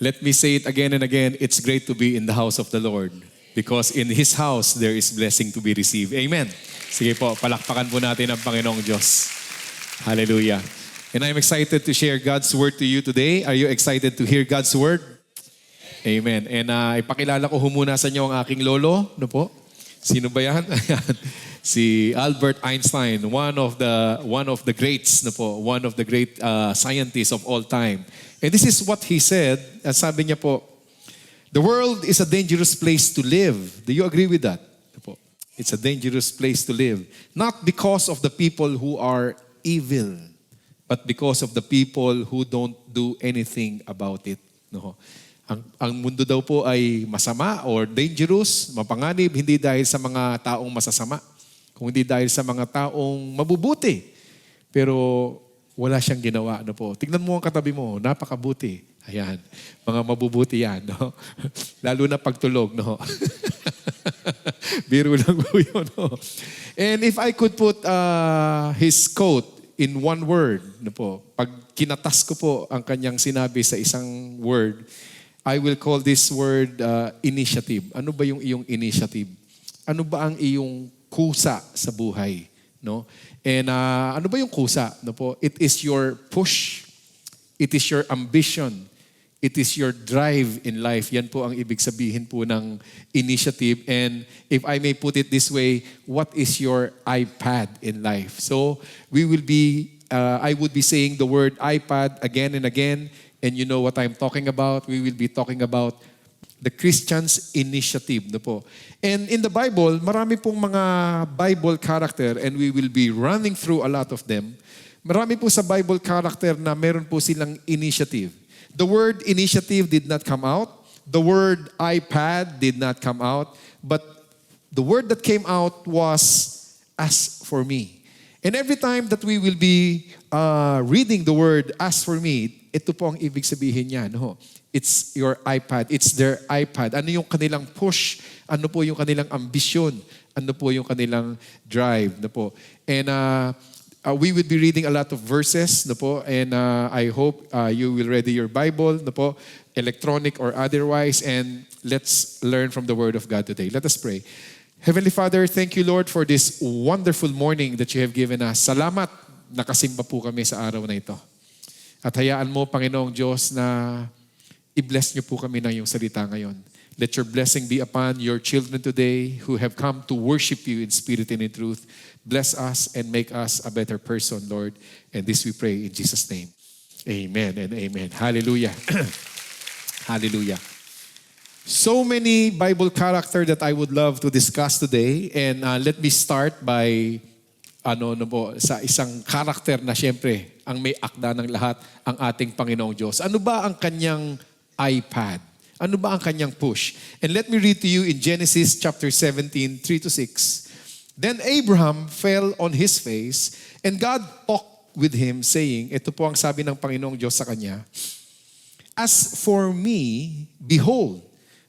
Let me say it again and again. It's great to be in the house of the Lord because in His house, there is blessing to be received. Amen. Sige po, palakpakan po natin ang Panginoong Diyos. Hallelujah. And I'm excited to share God's Word to you today. Are you excited to hear God's Word? Amen. And ipakilala ko muna sa inyo ang aking lolo. Ano po? Sino ba yan? Si Albert Einstein, one of the greats, no po, one of the great scientists of all time. And this is what he said. Sabi niya po, the world is a dangerous place to live. Do you agree with that? No po. It's a dangerous place to live. Not because of the people who are evil, but because of the people who don't do anything about it. No. Ang mundo daw po ay masama or dangerous, mapanganib, hindi dahil sa mga taong masasama, kundi dahil sa mga taong mabubuti. Pero wala siyang ginawa. No po. Tignan mo ang katabi mo, napakabuti. Ayan, mga mabubuti yan. No? Lalo na pagtulog. No? Biro lang po yun. No? And if I could put his quote in one word, no po, pag kinatas ko po ang kanyang sinabi sa isang word, I will call this word initiative. Ano ba yung iyong initiative? Ano ba ang iyong kusa sa buhay? No? And ano ba yung kusa? No po? It is your push. It is your ambition. It is your drive in life. Yan po ang ibig sabihin po ng initiative. And if I may put it this way, what is your iPad in life? So I would be saying the word iPad again and again. And you know what I'm talking about. We will be talking about the Christian's initiative. No po. And in the Bible, marami pong mga Bible character and we will be running through a lot of them. Marami po sa Bible character na meron po silang initiative. The word initiative did not come out. The word iPad did not come out. But the word that came out was as for me. And every time that we will be reading the word as for me, ito po ang ibig sabihin niya. No? It's your iPad. It's their iPad. Ano yung kanilang push? Ano po yung kanilang ambisyon? Ano po yung kanilang drive? No po? And we will be reading a lot of verses. No po? And I hope you will ready your Bible. No po? Electronic or otherwise. And let's learn from the Word of God today. Let us pray. Heavenly Father, thank you Lord for this wonderful morning that you have given us. Salamat, nakasimba po kami sa araw na ito. At hayaan mo, Panginoong Diyos, na i-bless niyo po kami ng iyong salita ngayon. Let your blessing be upon your children today who have come to worship you in spirit and in truth. Bless us and make us a better person, Lord. And this we pray in Jesus' name. Amen and amen. Hallelujah. Hallelujah. So many Bible character that I would love to discuss today. And let me start by sa isang karakter na siyempre ang may akda ng lahat, ang ating Panginoong Diyos. Ano ba ang kanyang iPad? Ano ba ang kanyang push? And let me read to you in Genesis chapter 17, 3-6. Then Abraham fell on his face and God talked with him saying, ito po ang sabi ng Panginoong Diyos sa kanya, as for me, behold,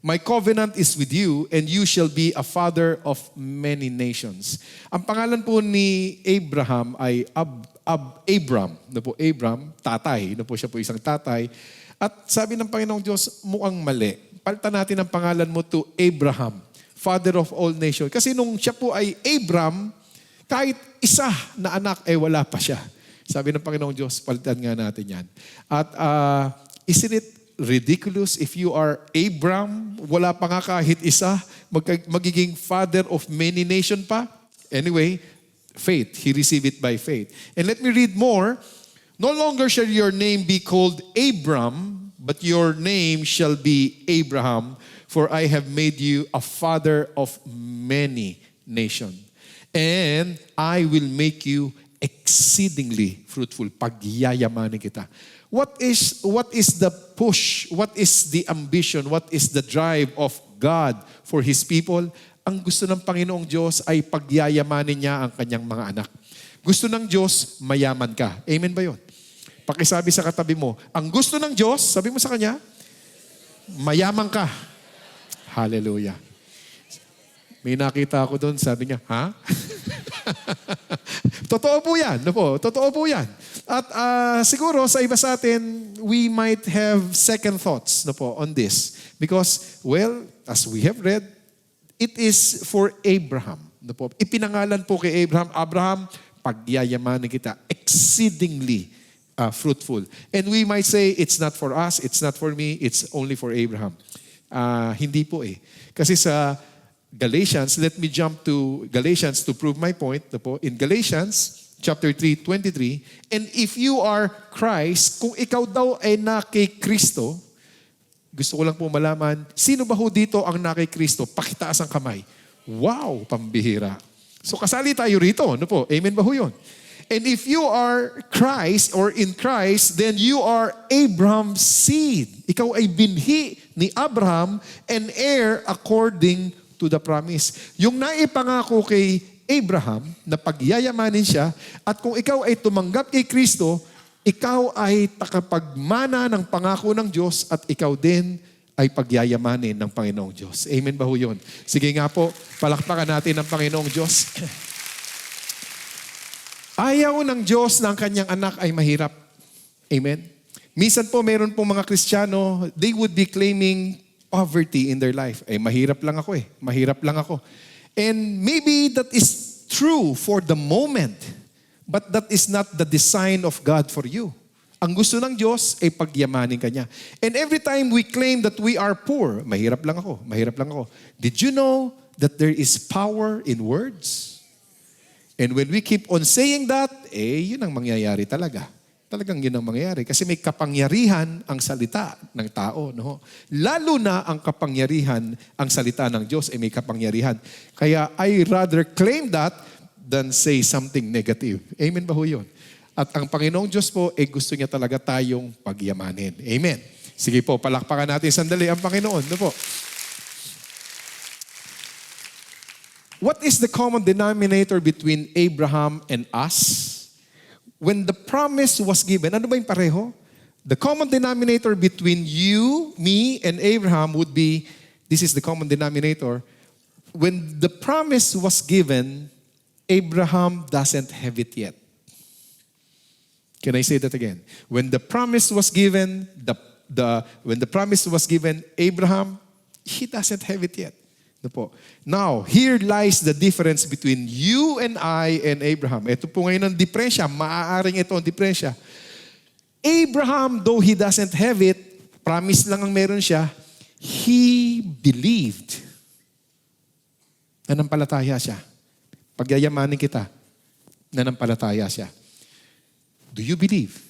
my covenant is with you, and you shall be a father of many nations. Ang pangalan po ni Abraham ay Abram. No po, Abram, tatay. No po, siya po isang tatay. At sabi ng Panginoong Diyos, mukhang mali. Palitan natin ang pangalan mo to Abraham, father of all nations. Kasi nung siya po ay Abram, kahit isa na anak, wala pa siya. Sabi ng Panginoong Diyos, palitan nga natin yan. At isn't it ridiculous if you are Abram, wala pa nga kahit isa, magiging father of many nation pa? Anyway, faith. He received it by faith. And let me read more. No longer shall your name be called Abram, but your name shall be Abraham, for I have made you a father of many nations. And I will make you exceedingly fruitful. Pagyayamanin kita. What is the push? What is the ambition? What is the drive of God for His people? Ang gusto ng Panginoong Diyos ay pagyayamanin niya ang kanyang mga anak. Gusto ng Diyos, mayaman ka. Amen ba yun? Pakisabi sa katabi mo, ang gusto ng Diyos, sabi mo sa kanya, mayaman ka. Hallelujah. May nakita ako doon, sabi niya, ha? Totoo po yan. No po? Totoo po yan. At siguro sa iba sa atin, we might have second thoughts no po, on this. Because, well, as we have read, it is for Abraham. No po? Ipinangalan po kay Abraham, Abraham, pagyayamanin kita exceedingly fruitful. And we might say, it's not for us, it's not for me, it's only for Abraham. Hindi po eh. Kasi sa Galatians, let me jump to Galatians to prove my point. In Galatians chapter 3:23, and if you are Christ, kung ikaw daw ay na kay Kristo, gusto ko lang po malaman, sino ba ho dito ang na kay Kristo? Pakitaas ang kamay. Wow, pambihira. So kasali tayo rito. Ano po? Amen ba ho yun? And if you are Christ or in Christ, then you are Abraham's seed. Ikaw ay binhi ni Abraham and heir according to the promise. Yung naipangako kay Abraham na pagyayamanin siya at kung ikaw ay tumanggap kay Kristo, ikaw ay takapagmana ng pangako ng Diyos at ikaw din ay pagyayamanin ng Panginoong Diyos. Amen ba ho yun? Sige nga po, palakpakan natin ang Panginoong Diyos. Ayaw ng Diyos na ang kanyang anak ay mahirap. Amen? Minsan po, meron pong mga Kristiyano, they would be claiming poverty in their life. Mahirap lang ako Mahirap lang ako. And maybe that is true for the moment, but that is not the design of God for you. Ang gusto ng Diyos ay pagyamanin ka niya. And every time we claim that we are poor, mahirap lang ako. Did you know that there is power in words? And when we keep on saying that, yun ang mangyayari talaga. Talagang yun ang mangyayari. Kasi may kapangyarihan ang salita ng tao. No? Lalo na ang kapangyarihan, ang salita ng Diyos ay may kapangyarihan. Kaya I rather claim that than say something negative. Amen ba ho yun? At ang Panginoong Diyos po, gusto niya talaga tayong pagyamanin. Amen. Sige po, palakpakan natin sandali ang Panginoon. No po? What is the common denominator between Abraham and us? When the promise was given, ano ba yung pareho? The common denominator between you, me, and Abraham would be, this is the common denominator, when the promise was given, Abraham doesn't have it yet. Can I say that again? When the promise was given, when the promise was given, Abraham, he doesn't have it yet. Now, here lies the difference between you and I and Abraham. Ito po ngayon ang diferensya. Maaaring ito ang diferensya. Abraham, though he doesn't have it, promise lang ang meron siya, he believed. Nanampalataya siya. Pagyayamanin kita, nanampalataya siya. Do you believe?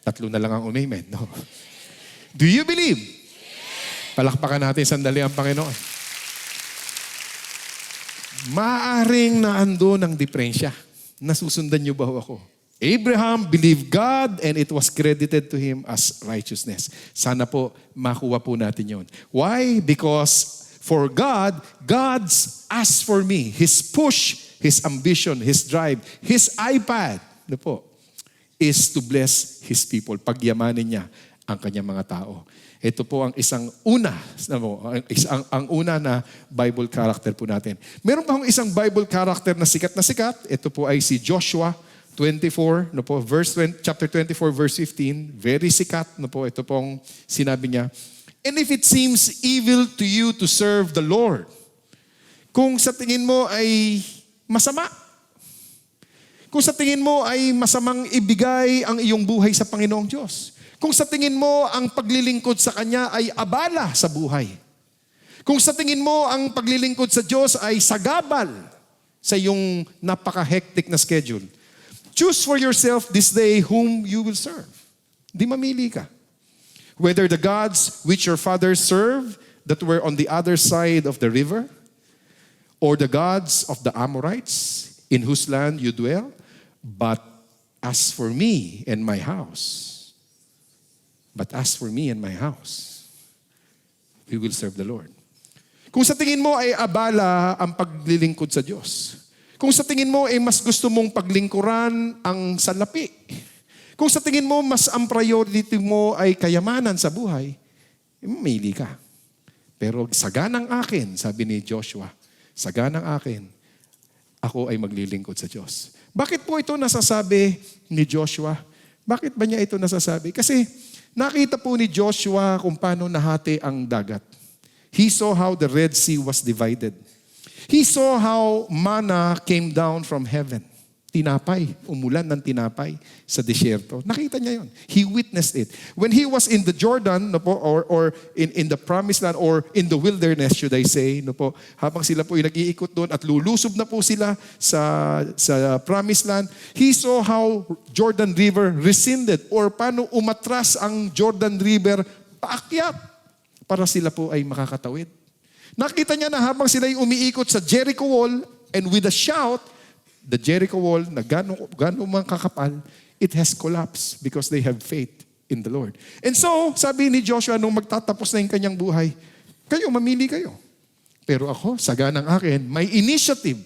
Tatlo na lang ang amen. No? Do you believe? Palakpakan natin sandali ang Panginoon. Maaring naando ng diferensya. Nasusundan niyo ba ako? Abraham believed God and it was credited to him as righteousness. Sana po makuha po natin yon. Why? Because for God, God's ask for me, His push, His ambition, His drive, His iPad, is to bless His people. Pagyamanin niya ang kanyang mga tao. Ito po ang isang una, ang una na Bible character po natin. Meron pa akong isang Bible character na sikat na sikat. Ito po ay si Joshua 24, chapter 24, verse 15. Very sikat. Ito pong sinabi niya. And if it seems evil to you to serve the Lord, kung sa tingin mo ay masama, kung sa tingin mo ay masamang ibigay ang iyong buhay sa Panginoong Diyos, kung sa tingin mo ang paglilingkod sa Kanya ay abala sa buhay. Kung sa tingin mo ang paglilingkod sa Diyos ay sagabal sa iyong napaka-hectic na schedule, choose for yourself this day whom you will serve. Di mamili ka. Whether the gods which your fathers served that were on the other side of the river, or the gods of the Amorites in whose land you dwell, but as for me and my house, we will serve the Lord. Kung sa tingin mo ay abala ang paglilingkod sa Diyos, kung sa tingin mo ay mas gusto mong paglingkuran ang salapi, kung sa tingin mo mas ang priority mo ay kayamanan sa buhay, mamili ka. Pero saganang akin, sabi ni Joshua, saganang akin, ako ay maglilingkod sa Diyos. Bakit po ito nasasabi ni Joshua? Bakit ba niya ito nasasabi? Kasi nakita po ni Joshua kung paano nahati ang dagat. He saw how the Red Sea was divided. He saw how manna came down from heaven. Tinapay, umulan ng tinapay sa disyerto. Nakita niya yon. He witnessed it. When he was in the Jordan, no po, or in the promised land, or in the wilderness, should I say, no po, habang sila po ay nag-iikot doon at lulusob na po sila sa promised land, he saw how Jordan River rescinded, or paano umatras ang Jordan River paakyat para sila po ay makakatawid. Nakita niya na habang sila ay umiikot sa Jericho Wall, and with a shout, the Jericho Wall, na gano'ng mga kakapal, it has collapsed because they have faith in the Lord. And so, sabi ni Joshua, nung magtatapos na yung kanyang buhay, kayo, mamili kayo. Pero ako, saga ng akin, my initiative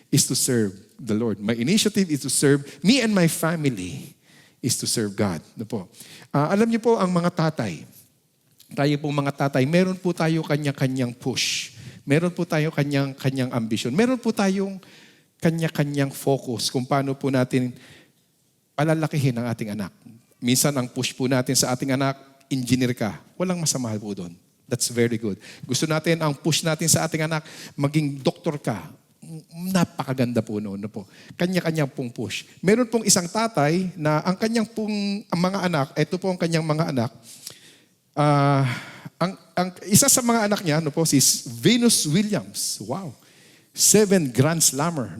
is to serve the Lord. My initiative is to serve me and my family is to serve God. Alam niyo po, ang mga tatay, tayo pong mga tatay, meron po tayo kanya-kanyang push. Meron po tayo kanyang ambisyon. Meron po tayong kanya-kanyang focus kung paano po natin palalakihin ang ating anak. Minsan ang push po natin sa ating anak, engineer ka. Walang masama po doon. That's very good. Gusto natin, ang push natin sa ating anak, maging doktor ka. Napakaganda po noon. Po. Kanya-kanyang pong push. Meron pong isang tatay na ang kanyang pong mga anak, ito po ang kanyang mga anak, ang isa sa mga anak niya, si Venus Williams. Wow. 7 Grand Slammer,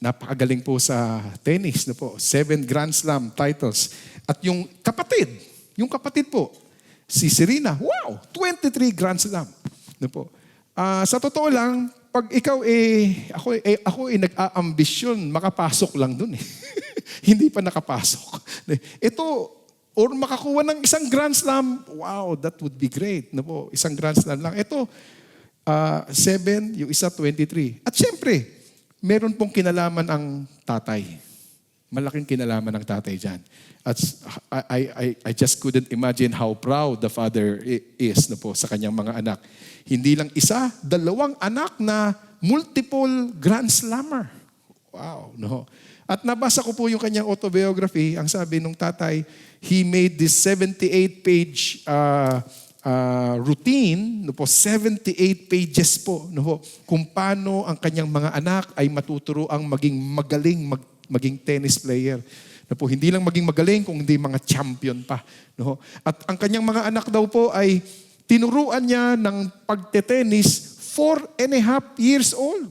napakagaling po sa tennis, 7 Grand Slam titles. At yung kapatid po, si Serena, wow, 23 Grand Slam. Sa totoo lang, pag ikaw ako nag-aambisyon, makapasok lang dun . Hindi pa nakapasok. Ito, or makakuha ng isang Grand Slam, wow, that would be great. Isang Grand Slam lang. Ito, 7, yung isa 23. At syempre, meron pong kinalaman ang tatay. Malaking kinalaman ang tatay dyan. At I just couldn't imagine how proud the father is sa kanyang mga anak. Hindi lang isa, 2 anak na multiple Grand Slammer. Wow, At nabasa ko po yung kanyang autobiography. Ang sabi nung tatay, he made this 78-page routine, 78 pages po, kung paano ang kanyang mga anak ay matuturoang maging magaling, maging tennis player. Hindi lang maging magaling, kung hindi mga champion pa. At ang kanyang mga anak daw po ay tinuruan niya ng pagte-tennis 4.5 years old.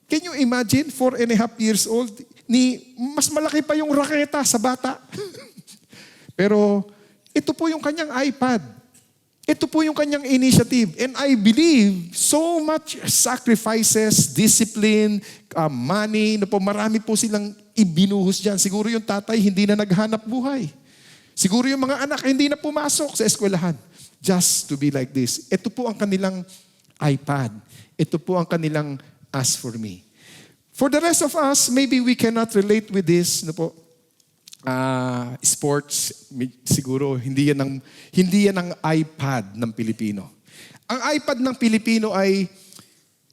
Can you imagine, 4.5 years old? Mas malaki pa yung raketa sa bata. Pero ito po yung kanyang iPad. Ito po yung kanyang initiative. And I believe so much sacrifices, discipline, money, marami po silang ibinuhos dyan. Siguro yung tatay hindi na naghanap buhay. Siguro yung mga anak hindi na pumasok sa eskwelahan. Just to be like this. Ito po ang kanilang iPad. Ito po ang kanilang As For Me. For the rest of us, maybe we cannot relate with this, sports, siguro hindi yan ang iPad ng Pilipino. Ang iPad ng Pilipino ay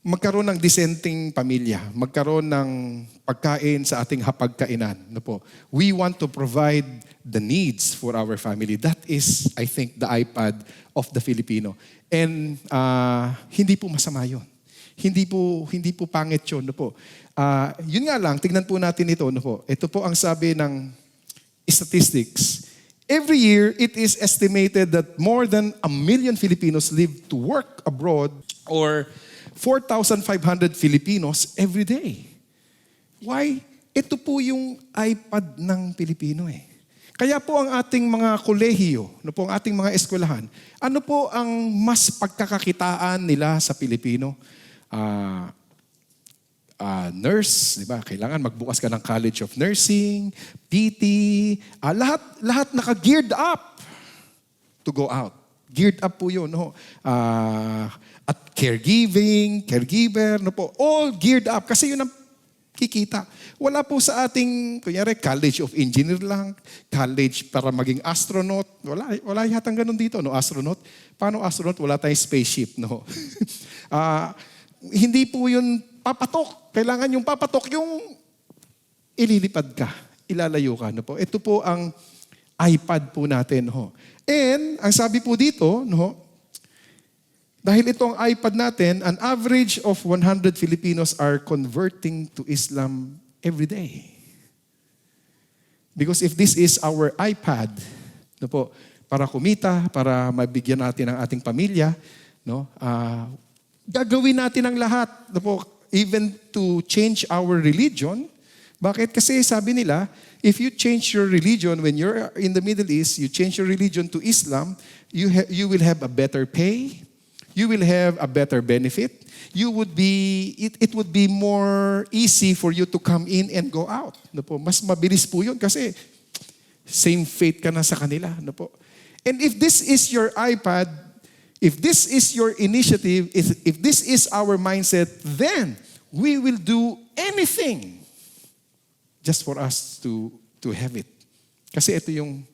magkaroon ng disenteng pamilya, magkaroon ng pagkain sa ating hapagkainan. We want to provide the needs for our family. That is, I think, the iPad of the Filipino. And hindi po masama yun. Hindi po pangit yun. Yun nga lang, tignan po natin ito. Ito po ang sabi ng statistics. Every year, it is estimated that more than 1 million Filipinos live to work abroad, or 4,500 Filipinos every day. Why? Ito po yung iPad ng Pilipino . Kaya po ang ating mga kolehiyo, ang ating mga eskwelahan, ano po ang mas pagkakakitaan nila sa Pilipino? Nurse, di ba? Kailangan magbukas ka ng College of Nursing, PT, lahat naka-geared up to go out. Geared up po yun. At caregiver, all geared up. Kasi yun ang kikita. Wala po sa ating, kunyari, College of Engineer lang, college para maging astronaut. Wala yatang ganun dito, astronaut. Paano astronaut? Wala tayong spaceship, hindi po yun papatok. Kailangan yung papatok, yung ililipad ka, ilalayo ka. No po? Ito po ang iPad po natin. Ho. And ang sabi po dito, no, dahil itong iPad natin, an average of 100 Filipinos are converting to Islam every day. Because if this is our iPad, no po, para kumita, para mabigyan natin ang ating pamilya, no, gagawin natin ang lahat, no po, even to change our religion. Bakit? Kasi sabi nila, if you change your religion when you're in the Middle East, you change your religion to Islam, you will have a better pay, you will have a better benefit, it would be more easy for you to come in and go out. No po? Mas mabilis po yun kasi same faith ka na sa kanila. No po? And if this is your iPad, if this is your initiative, if this is our mindset, then we will do anything just for us to have it. Kasi ito yung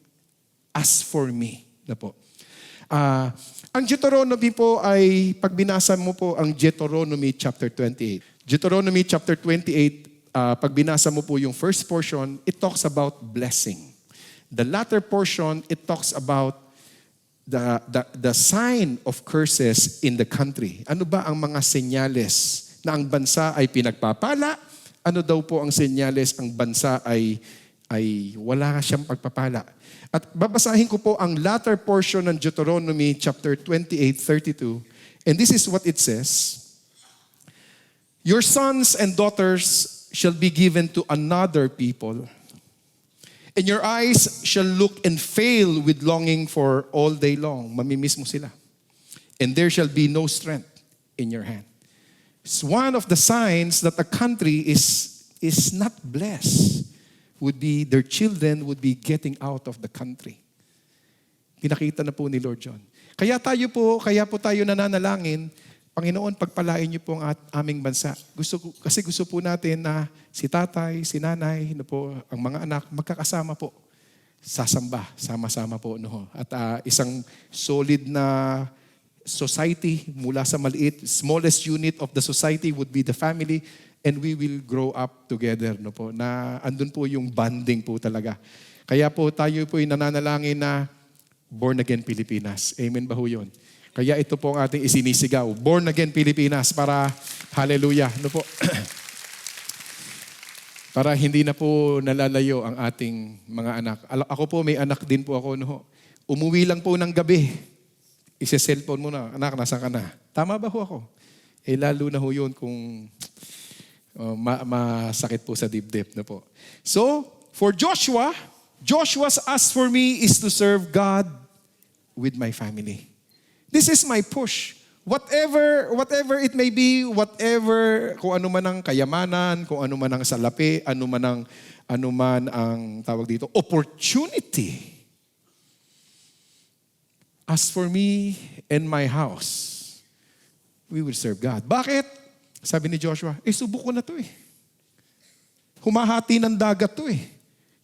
as for me. Na po. Ang Deuteronomy po ay, pag binasa mo po ang Deuteronomy chapter 28. Deuteronomy chapter 28, pag binasa mo po yung first portion, it talks about blessing. The latter portion, it talks about the sign of curses in the country. Ano ba ang mga senyales na ang bansa ay pinagpapala? Ano daw po ang senyales ang bansa ay wala siyang pagpapala? At babasahin ko po ang latter portion ng Deuteronomy chapter 28:32. And this is what it says. Your sons and daughters shall be given to another people, and your eyes shall look and fail with longing for all day long. Mamimiss mo sila. And there shall be no strength in your hand. It's one of the signs that a country is not blessed would be their children would be getting out of the country. Pinakita na po ni Lord John. Kaya po tayo nananalangin, Panginoon, pagpalain niyo po ang aming bansa. Kasi gusto po natin na si tatay, si nanay, ang mga anak, magkakasama po. Sasamba, sama-sama po. No? At isang solid na society mula sa maliit, smallest unit of the society would be the family, and we will grow up together. No po, na andun po yung bonding po talaga. Kaya po tayo po yung nananalangin na Born Again Pilipinas. Amen ba ho yun? Kaya ito po ang ating isinisigaw. Born Again Pilipinas para hallelujah. No po? Para hindi na po nalalayo ang ating mga anak. Ako po, may anak din po ako. No? Umuwi lang po ng gabi. Ise-cellphone mo na, anak, nasa ka na? Tama ba ho ako? Lalo na ho yun kung masakit po sa dibdib na po. So, for Joshua's ask for me is to serve God with my family. This is my push. Whatever it may be, kung ano man ang kayamanan, kung ano man ang salapi, ano man ang tawag dito, opportunity. As for me and my house, we will serve God. Bakit? Sabi ni Joshua, subok ko na to . Humahati ng dagat to .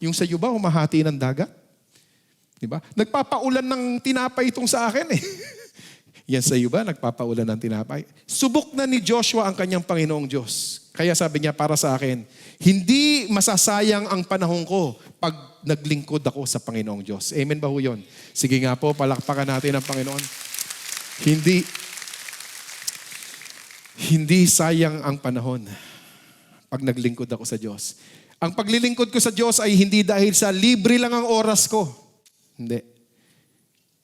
Yung sa iyo ba, humahati ng dagat? Diba? Nagpapaulan ng tinapay itong sa akin . Yan sa iyo ba, nagpapaulan ng tinapay? Subok na ni Joshua ang kanyang Panginoong Diyos. Kaya sabi niya para sa akin, hindi masasayang ang panahon ko pag naglingkod ako sa Panginoong Diyos. Amen ba ho yun? Sige nga po, palakpakan natin ang Panginoon. Hindi sayang ang panahon pag naglingkod ako sa Diyos. Ang paglilingkod ko sa Diyos ay hindi dahil sa libre lang ang oras ko. Hindi.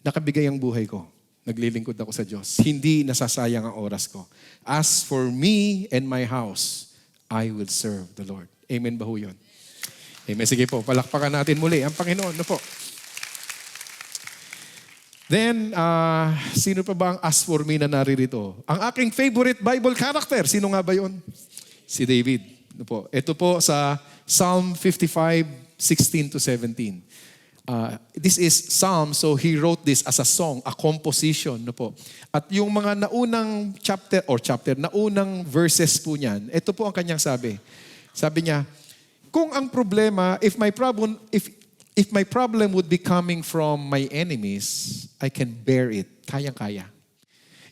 Nakabigay ang buhay ko. Naglilingkod ako sa Diyos. Hindi nasasayang ang oras ko. As for me and my house, I will serve the Lord. Amen ba ho yun? Amen. Sige po, palakpakan natin muli ang Panginoon. No po. Then, sino pa ba ang as for me na naririto? Ang aking favorite Bible character, sino nga ba yun? Si David. No po. Ito po sa Psalm 55:16-17. This is Psalm, so he wrote this as a song, a composition. No po. At yung mga naunang naunang verses po niyan, ito po ang kanyang sabi. Sabi niya, kung ang problema, if my problem would be coming from my enemies, I can bear it. Kayang-kaya.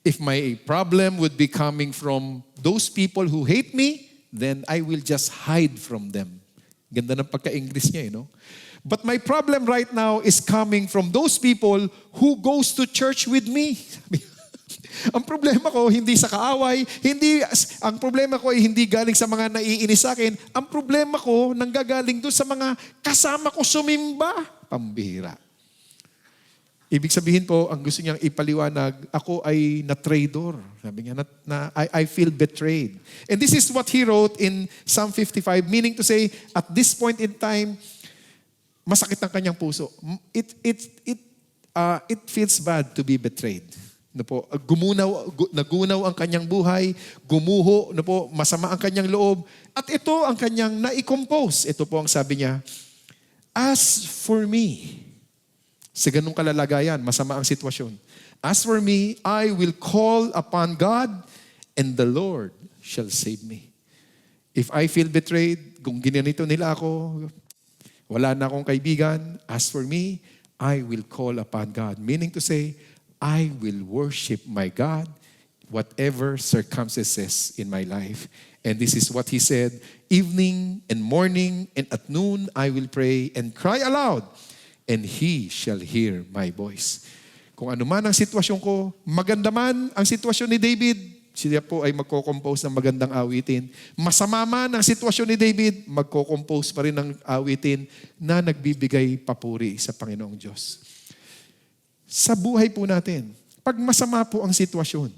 If my problem would be coming from those people who hate me, then I will just hide from them. Ganda ng pagka-English niya, no? But my problem right now is coming from those people who goes to church with me. Ang problema ko, hindi sa kaaway, ang problema ko ay hindi galing sa mga naiinis sa akin. Ang problema ko, nanggagaling doon sa mga kasama ko sumimba. Pambihira. Ibig sabihin po, ang gusto niyang ipaliwanag, ako ay na-traidor. Sabi niya, I feel betrayed. And this is what he wrote in Psalm 55, meaning to say, at this point in time, masakit ang kanyang puso. It feels bad to be betrayed. Nagunaw ang kanyang buhay, gumuho, masama ang kanyang loob. At ito ang kanyang na-compose. Ito po ang sabi niya, as for me, sa ganung kalalagayan, masama ang sitwasyon. As for me, I will call upon God and the Lord shall save me. If I feel betrayed, kung ginanito nila ako, wala na akong kaibigan, as for me, I will call upon God. Meaning to say, I will worship my God, whatever circumstances in my life. And this is what he said, evening and morning and at noon I will pray and cry aloud, and He shall hear my voice. Kung ano man ang sitwasyon ko, maganda man ang sitwasyon ni David, siya po ay magko-compose ng magandang awitin. Masama man ang sitwasyon ni David, magko-compose pa rin ng awitin na nagbibigay papuri sa Panginoong Diyos. Sa buhay po natin, pag masama po ang sitwasyon,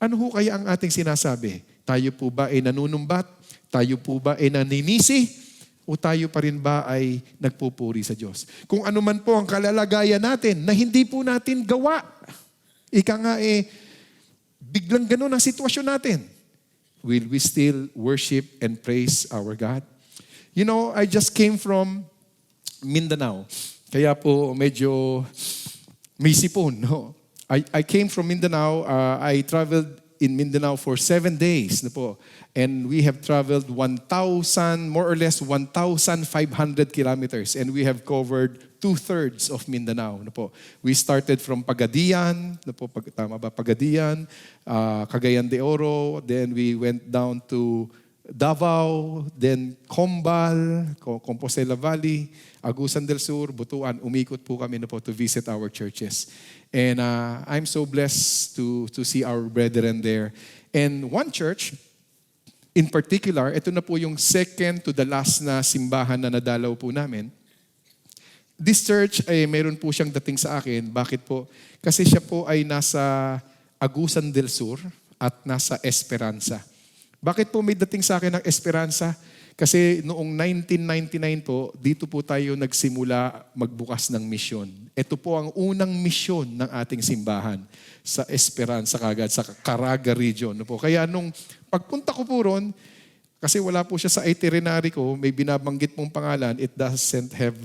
ano ho kaya ang ating sinasabi? Tayo po ba ay nanunumbat? Tayo po ba ay naninisi? O tayo pa rin ba ay nagpupuri sa Diyos? Kung ano man po ang kalalagayan natin na hindi po natin gawa, ika nga biglang ganun ang sitwasyon natin, will we still worship and praise our God? You know, I just came from Mindanao. Kaya po medyo may sipon. No? I came from Mindanao. I traveled in Mindanao for 7 days. No po. And we have traveled 1,000, more or less 1,500 kilometers. And we have covered 2/3 of Mindanao. No po. We started from Pagadian, no po, tama ba? Pagadian, Cagayan de Oro. Then we went down to Davao, then Combal, Compostela Valley, Agusan del Sur, Butuan. Umikot po kami no po to visit our churches. And I'm so blessed to see our brethren there. And one church, in particular, ito na po yung second to the last na simbahan na nadalaw po namin. This church ay meron po siyang dating sa akin. Bakit po? Kasi siya po ay nasa Agusan del Sur at nasa Esperanza. Bakit po may dating sa akin ng Esperanza? Kasi noong 1999 po, dito po tayo nagsimula magbukas ng misyon. Ito po ang unang misyon ng ating simbahan sa Esperanza kagad, sa Caraga region. Kaya nung pagpunta ko po ron, kasi wala po siya sa itinerary ko, may binabanggit pong pangalan, it doesn't have,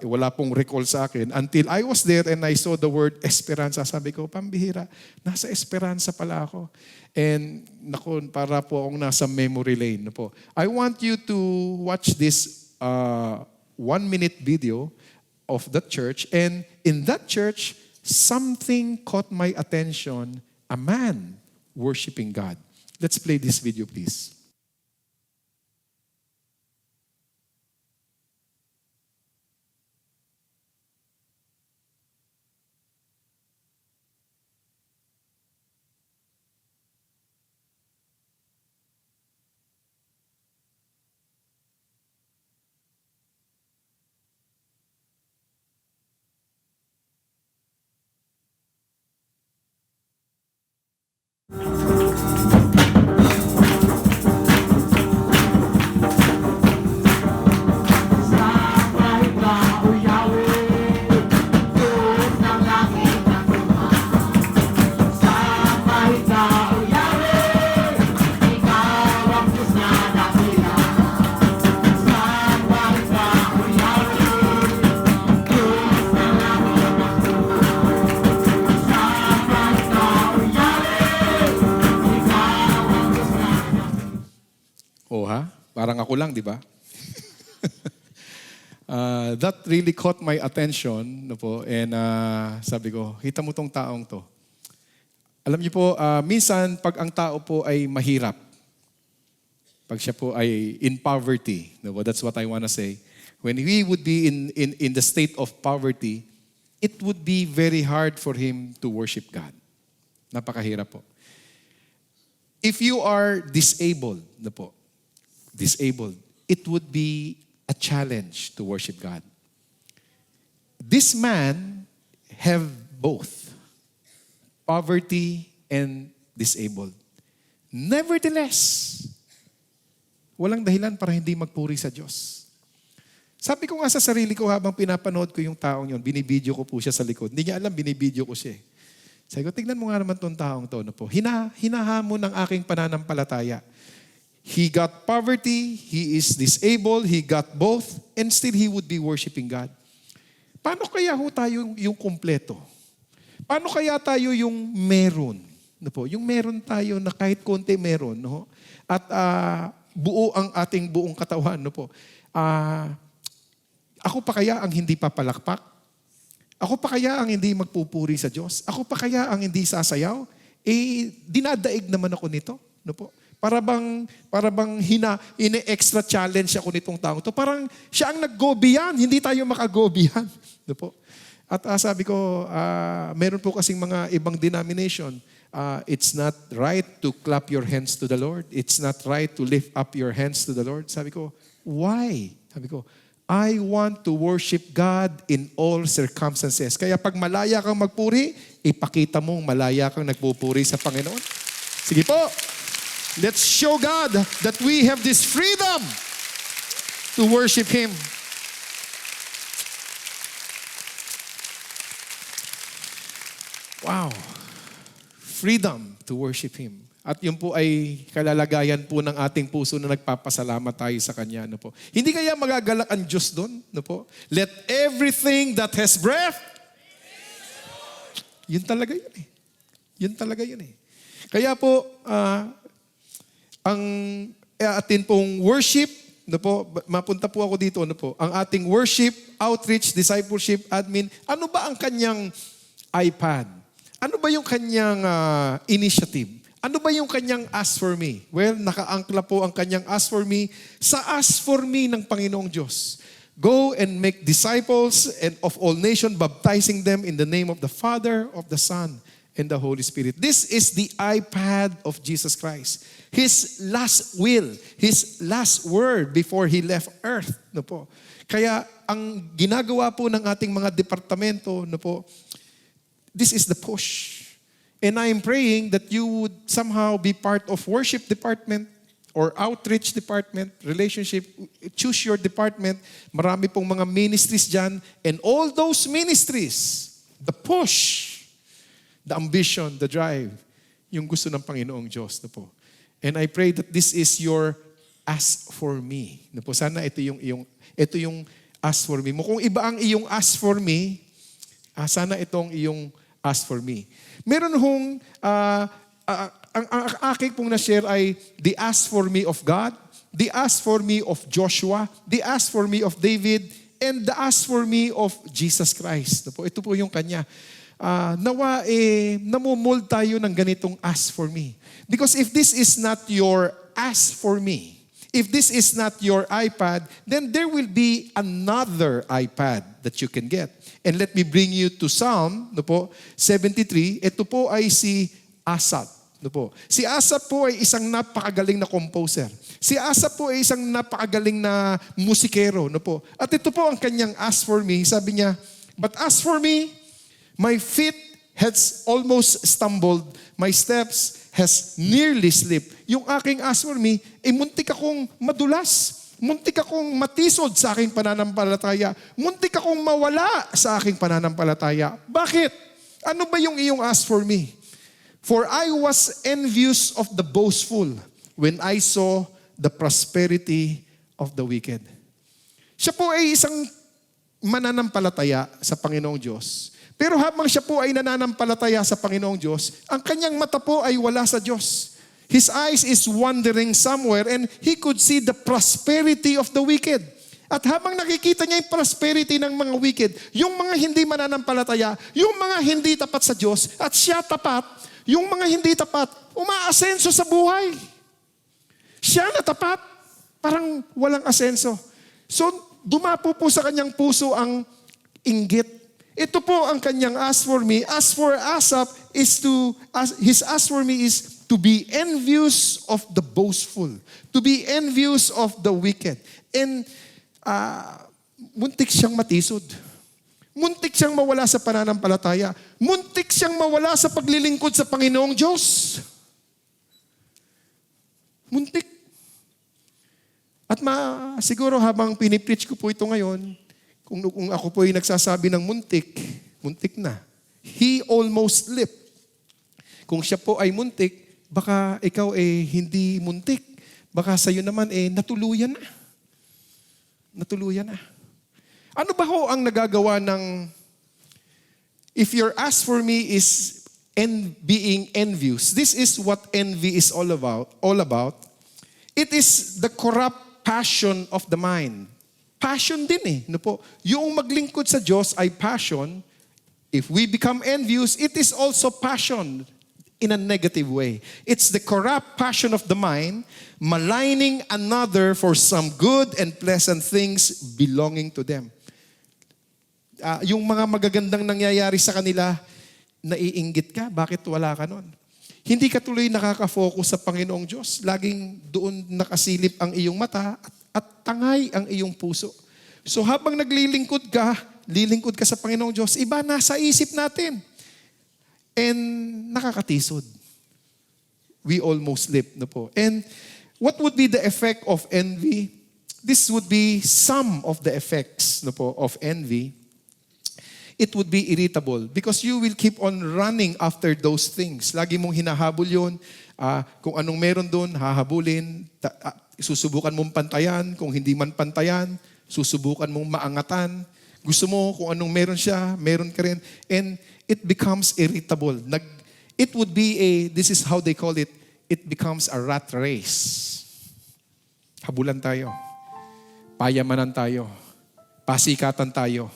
wala pong recall sa akin. Until I was there and I saw the word Esperanza, sabi ko, pambihira, nasa Esperanza pala ako. And naku, para po akong nasa memory lane. I want you to watch this 1-minute video of that church. And in that church, something caught my attention, a man worshiping God. Let's play this video, please. Parang ako lang, di ba? That really caught my attention. No po? And sabi ko, kita mo tong taong to. Alam niyo po, minsan pag ang tao po ay mahirap, pag siya po ay in poverty, no, that's what I want to say. When he would be in the state of poverty, it would be very hard for him to worship God. Napakahirap po. If you are disabled, no po, disabled, it would be a challenge to worship God. This man have both poverty and disabled. Nevertheless, walang dahilan para hindi magpuri sa Diyos. Sabi ko nga sa sarili ko habang pinapanood ko yung taong yon, binibideo ko po siya sa likod. Hindi niya alam, binibideo ko siya. Sabi ko, tignan mo nga naman tong taong to. No po. Hinahamon ng aking pananampalataya. He got poverty, he is disabled, he got both, and still he would be worshiping God. Paano kaya ho tayo yung kumpleto? Paano kaya tayo yung meron? No po, yung meron tayo na kahit konti meron, no? At buo ang ating buong katawan, no po. Ako pa kaya ang hindi papalakpak? Ako pa kaya ang hindi magpupuri sa Diyos? Ako pa kaya ang hindi sasayaw? Dinadaig naman ako nito, no po. Para bang ine-extra challenge ako nitong taong to. Parang siya ang nag-go beyond, hindi tayo maka-go beyond. No po. At sabi ko, meron po kasing mga ibang denomination, it's not right to clap your hands to the Lord. It's not right to lift up your hands to the Lord. Sabi ko, why? Sabi ko, I want to worship God in all circumstances. Kaya pag malaya kang magpuri, ipakita mong malaya kang nagpupuri sa Panginoon. Sige po. Let's show God that we have this freedom to worship Him. Wow. Freedom to worship Him. At yun po ay kalalagayan po ng ating puso na nagpapasalamat tayo sa Kanya. No po. Hindi kaya magagalak ang Diyos doon? No po? Let everything that has breath, yun talaga yun eh. Yun talaga yun eh. Kaya po, ang atin pong worship, no po, mapunta po ako dito, no po, ang ating worship, outreach, discipleship, admin, ano ba ang kanyang iPad? Ano ba yung kanyang initiative? Ano ba yung kanyang ask for me? Well, nakaangkla po ang kanyang ask for me sa ask for me ng Panginoong Diyos. Go and make disciples and of all nations, baptizing them in the name of the Father, of the Son, and the Holy Spirit. This is the iPad of Jesus Christ. His last will, His last word before He left earth. No po. Kaya ang ginagawa po ng ating mga departamento, no po, this is the push. And I am praying that you would somehow be part of worship department or outreach department, relationship. Choose your department. Marami pong mga ministries dyan. And all those ministries, the push, the ambition, the drive, yung gusto ng Panginoong Diyos. No po. And I pray that this is your ask for me. No po. Sana ito yung ask for me mo. Kung iba ang iyong ask for me, sana itong iyong ask for me. Meron hong, ang aking pong na-share ay the ask for me of God, the ask for me of Joshua, the ask for me of David, and the ask for me of Jesus Christ. Ito po yung kanya. Nawa namumold tayo ng ganitong ask for me. Because if this is not your ask for me, if this is not your iPad, then there will be another iPad that you can get. And let me bring you to Psalm 73. Ito po ay si Asaph. Si Asaph po ay isang napakagaling na composer. Si Asaph po ay isang napakagaling na musikero. At ito po ang kanyang ask for me. Sabi niya, but as for me, my feet has almost stumbled. My steps has nearly slipped. Yung aking ask for me, muntik akong madulas. Muntik akong matisod sa aking pananampalataya. Muntik akong mawala sa aking pananampalataya. Bakit? Ano ba yung iyong ask for me? For I was envious of the boastful when I saw the prosperity of the wicked. Siya po ay isang mananampalataya sa Panginoong Diyos. Pero habang siya po ay nananampalataya sa Panginoong Diyos, ang kanyang mata po ay wala sa Diyos. His eyes is wandering somewhere and he could see the prosperity of the wicked. At habang nakikita niya yung prosperity ng mga wicked, yung mga hindi mananampalataya, yung mga hindi tapat sa Diyos, at siya tapat, yung mga hindi tapat, umaasenso sa buhay. Siya na tapat, parang walang asenso. So, dumapo po sa kanyang puso ang inggit. Ito po ang kanyang as for me. As for Asaph, his as for me is to be envious of the boastful, to be envious of the wicked. And muntik siyang matisod. Muntik siyang mawala sa pananampalataya. Muntik siyang mawala sa paglilingkod sa Panginoong Diyos. Muntik. At siguro habang pinipreach ko po ito ngayon, kung ako po ay nagsasabi ng muntik, muntik na. He almost slipped. Kung siya po ay muntik, baka ikaw hindi muntik. Baka sa'yo naman natuluyan na. Natuluyan na. Ano ba ho ang nagagawa ng, if your ask for me is being envious, this is what envy is all about. It is the corrupt passion of the mind. Passion din no po. Yung maglingkod sa Diyos ay passion. If we become envious, it is also passion in a negative way. It's the corrupt passion of the mind, maligning another for some good and pleasant things belonging to them. Yung mga magagandang nangyayari sa kanila, naiinggit ka, bakit wala ka nun? Hindi ka tuloy nakaka-focus sa Panginoong Diyos. Laging doon nakasilip ang iyong mata at tangay ang iyong puso. So habang lilingkod ka sa Panginoong Diyos, iba nasa isip natin. And nakakatisod. We almost slip, no po. And what would be the effect of envy? This would be some of the effects, no po, of envy. It would be irritable because you will keep on running after those things. Lagi mong hinahabol yun. Kung anong meron doon, hahabulin. Susubukan mong pantayan. Kung hindi man pantayan, susubukan mong maangatan. Gusto mo kung anong meron siya, meron ka rin. And it becomes irritable. It would be this is how they call it, it becomes a rat race. Habulan tayo. Payamanan tayo. Pasikatan tayo.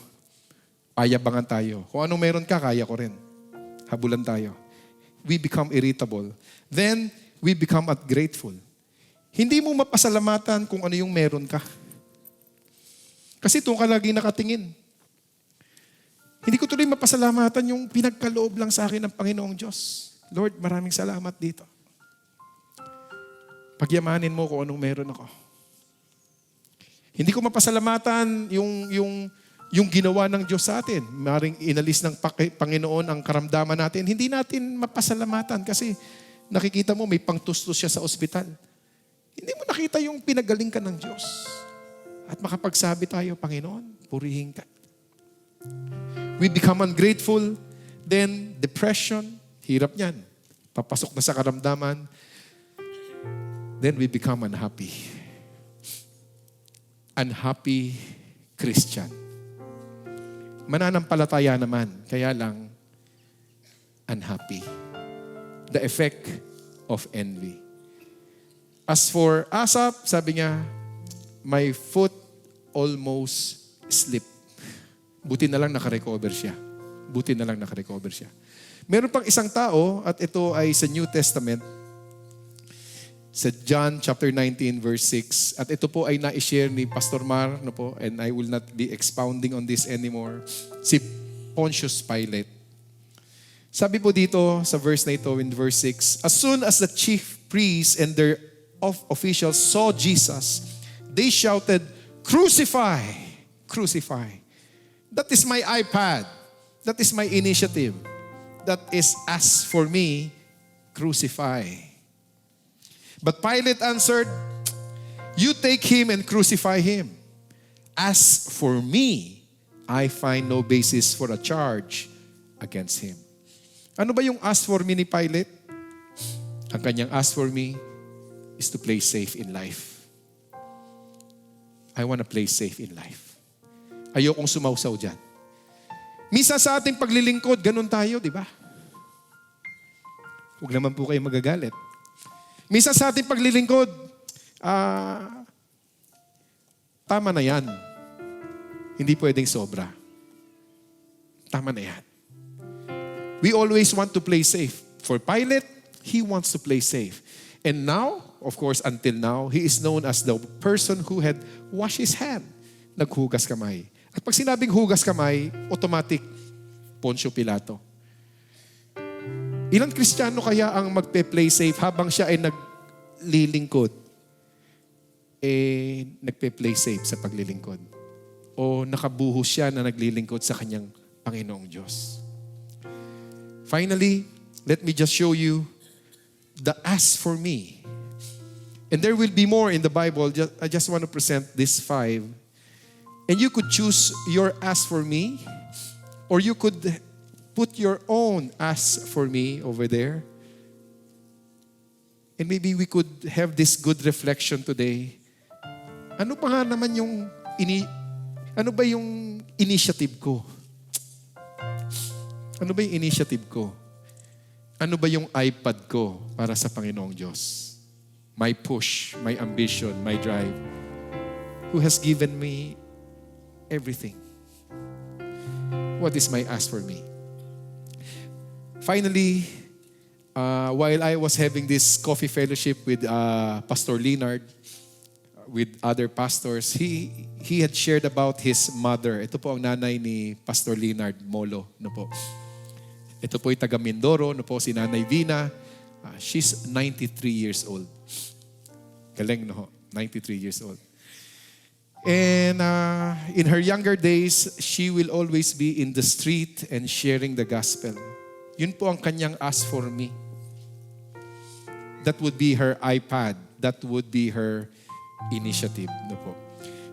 Payabangan tayo. Kung anong meron ka, kaya ko rin. Habulan tayo. We become irritable. Then, we become ungrateful. Hindi mo mapasalamatan kung ano yung meron ka. Kasi doon ka lagi nakatingin. Hindi ko tuloy mapasalamatan yung pinagkaloob lang sa akin ng Panginoong Diyos. Lord, maraming salamat dito. Pagyamanin mo kung anong meron ako. Hindi ko mapasalamatan yung ginawa ng Diyos sa atin. Maring inalis ng Panginoon ang karamdaman natin. Hindi natin mapasalamatan kasi nakikita mo may pangtustos siya sa ospital. Hindi mo nakita yung pinagaling ka ng Diyos. At makapagsabi tayo, Panginoon, purihin ka. We become ungrateful, then depression, hirap niyan. Papasok na sa karamdaman, then we become unhappy. Unhappy Christian. Mananampalataya naman, kaya lang unhappy. The effect of envy. As for Asaph, sabi niya, my foot almost slipped. Buti na lang nakarecover siya. Buti na lang nakarecover siya. Meron pang isang tao, at ito ay sa New Testament, sa John chapter 19 verse 6. At ito po ay na-share ni Pastor Mar, no po, and I will not be expounding on this anymore. Si Pontius Pilate. Sabi po dito sa verse na ito in verse 6, as soon as the chief priests and their officials saw Jesus, they shouted, "Crucify! Crucify!" That is my iPad. That is my initiative. That is, as for me, crucify. But Pilate answered, "You take him and crucify him. As for me, I find no basis for a charge against him." Ano ba yung as for me ni Pilate? Ang kanyang as for me is to play safe in life. I want to play safe in life. Ayokong sumausaw dyan. Misa sa ating paglilingkod, ganun tayo, di ba? Huwag naman po kayo magagalit. Misa sa ating paglilingkod, tama na yan. Hindi pwedeng sobra. Tama na yan. We always want to play safe. For Pilate, he wants to play safe. And now, of course, until now, he is known as the person who had washed his hand. Naghugas kamay. At pag sinabing hugas kamay, automatic, Poncio Pilato. Ilang Kristiyano kaya ang magpe-play safe habang siya ay naglilingkod? Nagpe-play safe sa paglilingkod. O nakabuhos siya na naglilingkod sa kanyang Panginoong Diyos. Finally, let me just show you the as for me. And there will be more in the Bible. I just want to present these 5. And you could choose your as for me, or you could put your own as for me over there. And maybe we could have this good reflection today. Ano pa nga naman yung ano ba yung initiative ko? Ano ba yung initiative ko? Ano ba yung iPad ko para sa Panginoong Diyos? My push, my ambition, my drive. Who has given me everything? What is my ask for me? Finally, while I was having this coffee fellowship with Pastor Leonard, with other pastors, he had shared about his mother. Ito po ang nanay ni Pastor Leonard Molo. No po. Ito po ay taga Mindoro. No po, si Nanay Vina. She's 93 years old. Galing, no? 93 years old. And in her younger days, she will always be in the street and sharing the gospel. Yun po ang kanyang ask for me. That would be her iPad. That would be her initiative. No po.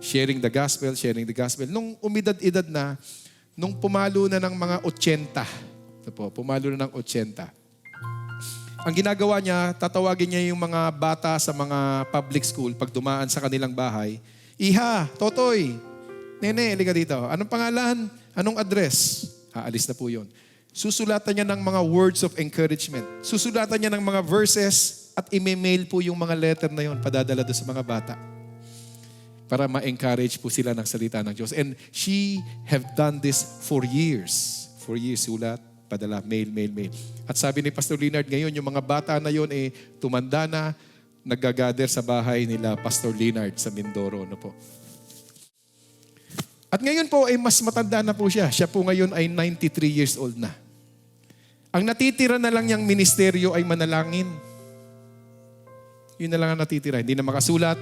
Sharing the gospel. Nung umidad-edad na, nung pumalo na ng mga 80, no po, pumalo na ng 80, ang ginagawa niya, tatawagin niya yung mga bata sa mga public school pag dumaan sa kanilang bahay. Iha, Totoy, Nene, halika dito. Anong pangalan? Anong address? Aalis na po yun. Susulatan niya ng mga words of encouragement. Susulatan niya ng mga verses at i-mail po yung mga letter na yun, padadala doon sa mga bata. Para ma-encourage po sila ng salita ng Diyos. And she have done this for years. For years, sulat, padala, mail. At sabi ni Pastor Leonard ngayon, yung mga bata na yun, tumanda na, nag-gather sa bahay nila Pastor Leonard sa Mindoro. No po. At ngayon po, mas matanda na po siya. Siya po ngayon ay 93 years old na. Ang natitira na lang niyang ministeryo ay manalangin. Yun na lang ang natitira. Hindi na makasulat,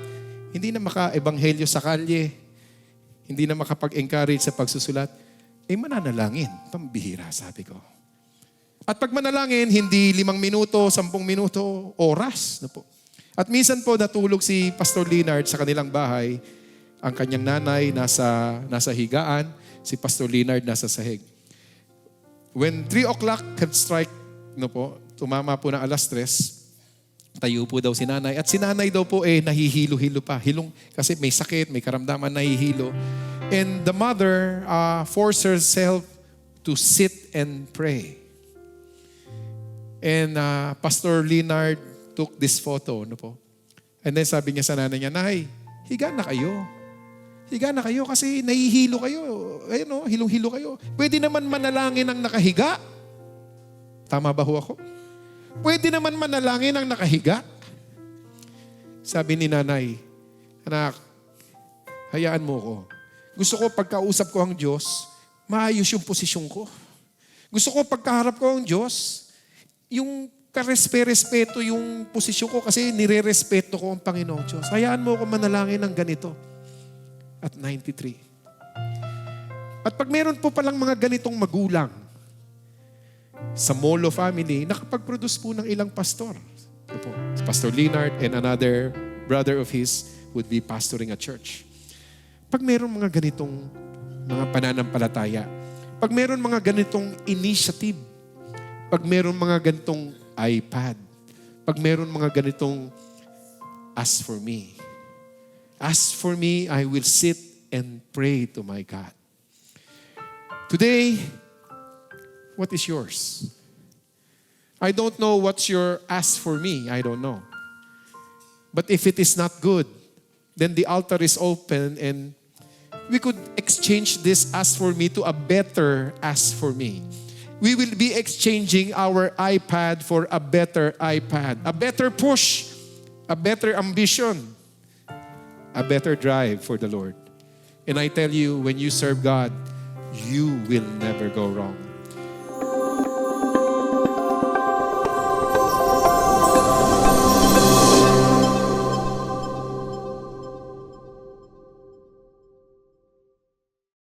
hindi na maka-ebanghelyo sa kalye, hindi na makapag-encourage sa pagsusulat. Mananalangin. Pambihira, sabi ko. At pag manalangin, hindi 5 minuto, 10 minuto, oras. Na po. At minsan po natulog si Pastor Leonard sa kanilang bahay. Ang kanyang nanay nasa higaan, si Pastor Leonard nasa sahig. When 3 o'clock had strike, tumama po na 3:00, tayo po daw si nanay. At si nanay daw po nahihilo-hilo pa. Hilong, kasi may sakit, may karamdaman, nahihilo. And the mother forced herself to sit and pray. And Pastor Leonard took this photo. And then sabi niya sa nanay niya, Nay, higa na kayo. Higa na kayo kasi nahihilo kayo. Ayun, hilong-hilo kayo. Pwede naman manalangin ang nakahiga. Tama ba ho ako? Pwede naman manalangin ang nakahiga. Sabi ni nanay, anak, hayaan mo ko. Gusto ko pagkausap ko ang Diyos, maayos yung posisyon ko. Gusto ko pagkaharap ko ang Diyos, yung karespeto yung posisyon ko kasi nire-respeto ko ang Panginoong Diyos. Hayaan mo ko manalangin ng ganito. At 93. At pag meron po palang mga ganitong magulang, sa Molo family, nakapag-produce po ng ilang pastor. Pastor Leonard and another brother of his would be pastoring a church. Pag meron mga ganitong mga pananampalataya, pag meron mga ganitong initiative, pag meron mga ganitong iPad, pag meron mga ganitong as for me, I will sit and pray to my God. Today, what is yours? I don't know what's your ask for me. I don't know. But if it is not good, then the altar is open and we could exchange this "as for me" to a better "as for me." We will be exchanging our iPad for a better iPad, a better push, a better ambition, a better drive for the Lord. And I tell you, when you serve God, you will never go wrong.